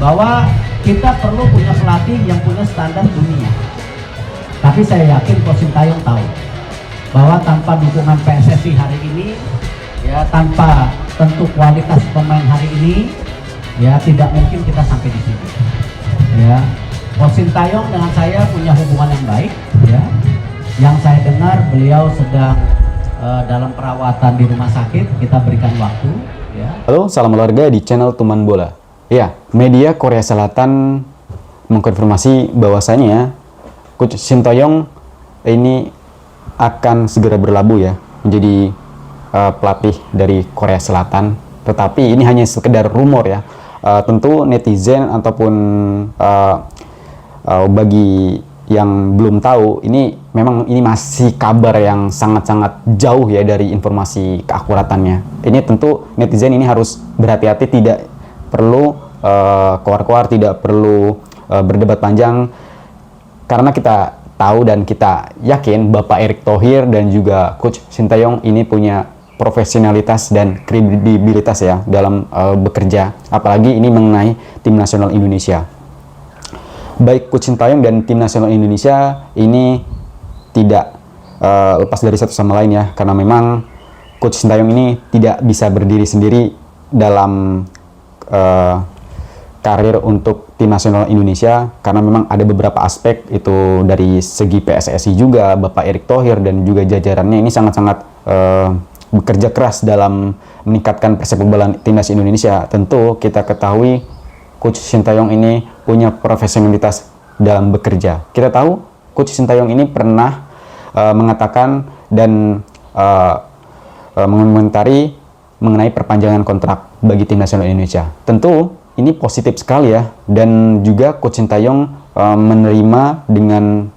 bahwa kita perlu punya pelatih yang punya standar dunia. Tapi saya yakin Coach Sintayong tahu bahwa tanpa dukungan PSSI hari ini, ya tanpa tentu kualitas pemain hari ini, ya tidak mungkin kita sampai di sini. Ya, Coach Sintayong dengan saya punya hubungan yang baik. Ya, yang saya dengar beliau sedang dalam perawatan di rumah sakit. Kita berikan waktu. Ya. Halo, salam olahraga di channel Teman Bola. Ya, media Korea Selatan mengkonfirmasi bahwasanya Coach Sintayong ini akan segera berlabuh ya menjadi pelatih dari Korea Selatan. Tetapi ini hanya sekedar rumor ya. Tentu netizen ataupun bagi yang belum tahu, ini memang ini masih kabar yang sangat-sangat jauh ya dari informasi keakuratannya. Ini tentu netizen ini harus berhati-hati, tidak perlu keluar-keluar, tidak perlu berdebat panjang, karena kita tahu dan kita yakin Bapak Erick Thohir dan juga Coach Sintayong ini punya profesionalitas dan kredibilitas ya dalam bekerja, apalagi ini mengenai tim nasional Indonesia. Baik Coach Sintayong dan tim nasional Indonesia ini tidak lepas dari satu sama lain ya, karena memang Coach Sintayong ini tidak bisa berdiri sendiri dalam karir untuk tim nasional Indonesia, karena memang ada beberapa aspek itu dari segi PSSI juga, Bapak Erick Thohir dan juga jajarannya ini sangat-sangat bekerja keras dalam meningkatkan persepak bola timnas Indonesia. Tentu kita ketahui Coach Sintayong ini punya profesionalitas dalam bekerja. Kita tahu Coach Sintayong ini pernah mengatakan dan mengomentari mengenai perpanjangan kontrak bagi tim nasional Indonesia. Tentu ini positif sekali ya, dan juga Coach Sintayong menerima dengan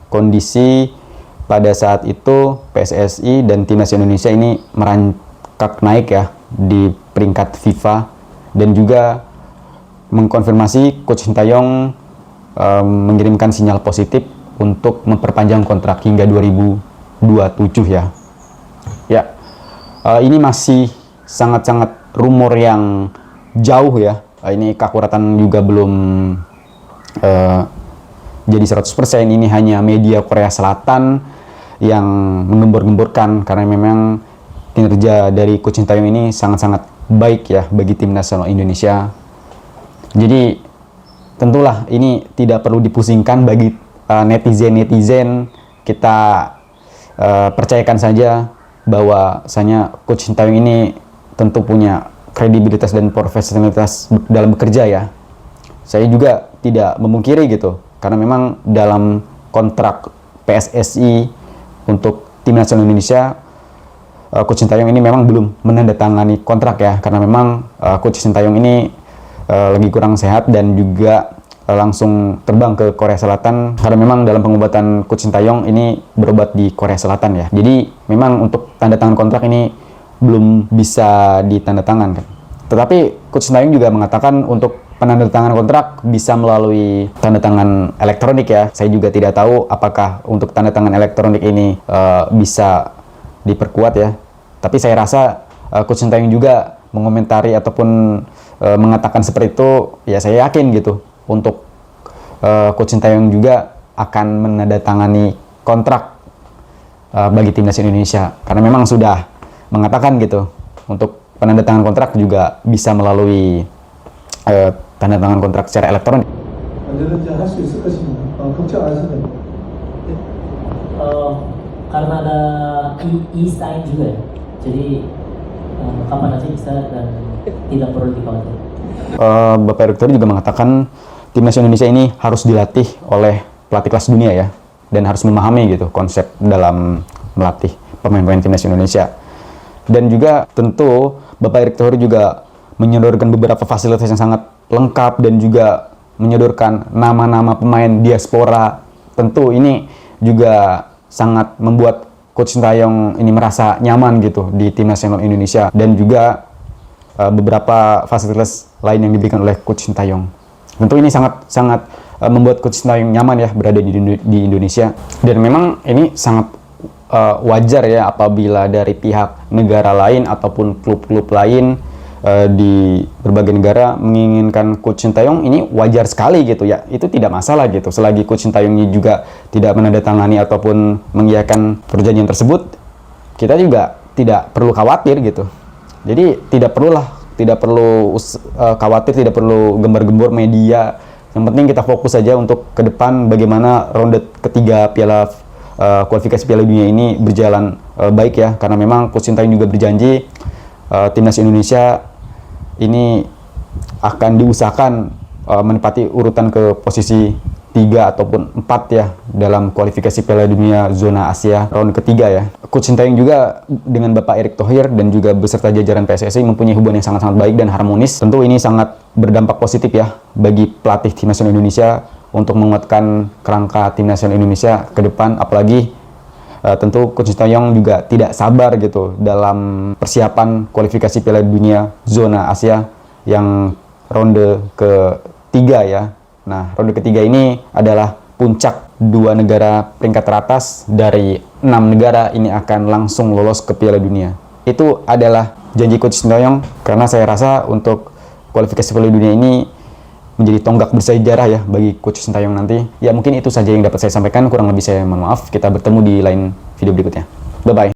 kondisi pada saat itu PSSI dan timnas Indonesia ini merangkak naik ya di peringkat FIFA, dan juga mengkonfirmasi Coach Sintayong mengirimkan sinyal positif untuk memperpanjang kontrak hingga 2027 ya. Ya, ini masih sangat-sangat rumor yang jauh ya. Ini keakuratan juga belum jadi 100%. Ini hanya media Korea Selatan yang menggembor-gemborkan, karena memang kinerja dari Coach Sintayong ini sangat-sangat baik ya bagi tim nasional Indonesia. Jadi tentulah ini tidak perlu dipusingkan bagi netizen-netizen. Kita percayakan saja bahwasanya Coach Sintayong ini tentu punya kredibilitas dan profesionalitas dalam bekerja ya. Saya juga tidak memungkiri gitu, karena memang dalam kontrak PSSI untuk tim nasional Indonesia, Coach Sintayong ini memang belum menandatangani kontrak ya, karena memang Coach Sintayong ini lagi kurang sehat dan juga langsung terbang ke Korea Selatan, karena memang dalam pengobatan Coach Sintayong ini berobat di Korea Selatan ya. Jadi memang untuk tanda tangan kontrak ini belum bisa ditandatangan. Tetapi Coach Sintayong juga mengatakan untuk penandatangan kontrak bisa melalui tanda tangan elektronik ya. Saya juga tidak tahu apakah untuk tanda tangan elektronik ini bisa diperkuat ya. Tapi saya rasa Coach Sintayong juga mengomentari ataupun mengatakan seperti itu, ya saya yakin gitu untuk Coach Sintayong juga akan menandatangani kontrak bagi timnas Indonesia, karena memang sudah mengatakan gitu untuk penandatangan kontrak juga bisa melalui tanda tangan kontrak secara elektronik. Karena ada e-sign juga ya, jadi kapan aja bisa dan tidak perlu dikhawatirkan. Bapak Erick Thohir juga mengatakan timnas Indonesia ini harus dilatih oleh pelatih kelas dunia ya, dan harus memahami gitu konsep dalam melatih pemain-pemain timnas Indonesia. Dan juga tentu Bapak Erick Thohir juga menyodorkan beberapa fasilitas yang sangat lengkap dan juga menyodorkan nama-nama pemain diaspora. Tentu ini juga sangat membuat Coach Sintayong ini merasa nyaman gitu di tim nasional Indonesia, dan juga beberapa fasilitas lain yang diberikan oleh Coach Sintayong. Tentu ini sangat membuat Coach Sintayong nyaman ya berada di Indonesia, dan memang ini sangat wajar ya apabila dari pihak negara lain ataupun klub-klub lain di berbagai negara menginginkan Coach Sintayong ini wajar sekali gitu ya. Itu tidak masalah gitu. Selagi Coach Sintayong ini juga tidak menandatangani ataupun mengiyakan perjanjian tersebut, kita juga tidak perlu khawatir gitu. Jadi tidak perlu khawatir, tidak perlu gembar-gembor media. Yang penting kita fokus saja untuk ke depan bagaimana ronde ketiga kualifikasi Piala Dunia ini berjalan baik ya. Karena memang Coach Sintayong juga berjanji timnas Indonesia ini akan diusahakan menempati urutan ke posisi 3 ataupun 4 ya dalam kualifikasi Piala Dunia zona Asia ronde ketiga ya. Coach Sintayong juga dengan Bapak Erick Thohir dan juga beserta jajaran PSSI mempunyai hubungan yang sangat-sangat baik dan harmonis. Tentu ini sangat berdampak positif ya bagi pelatih Timnas Indonesia untuk menguatkan kerangka Timnas Indonesia ke depan, apalagi tentu Coach Sintayong juga tidak sabar gitu dalam persiapan kualifikasi Piala Dunia zona Asia yang ronde ketiga ya. Nah, ronde ketiga ini adalah puncak 2 negara peringkat teratas dari 6 negara ini akan langsung lolos ke Piala Dunia. Itu adalah janji Coach Sintayong, karena saya rasa untuk kualifikasi Piala Dunia ini menjadi tonggak bersejarah ya bagi Coach Sintayong nanti. Ya mungkin itu saja yang dapat saya sampaikan, kurang lebih saya mohon maaf. Kita bertemu di lain video berikutnya. Bye-bye.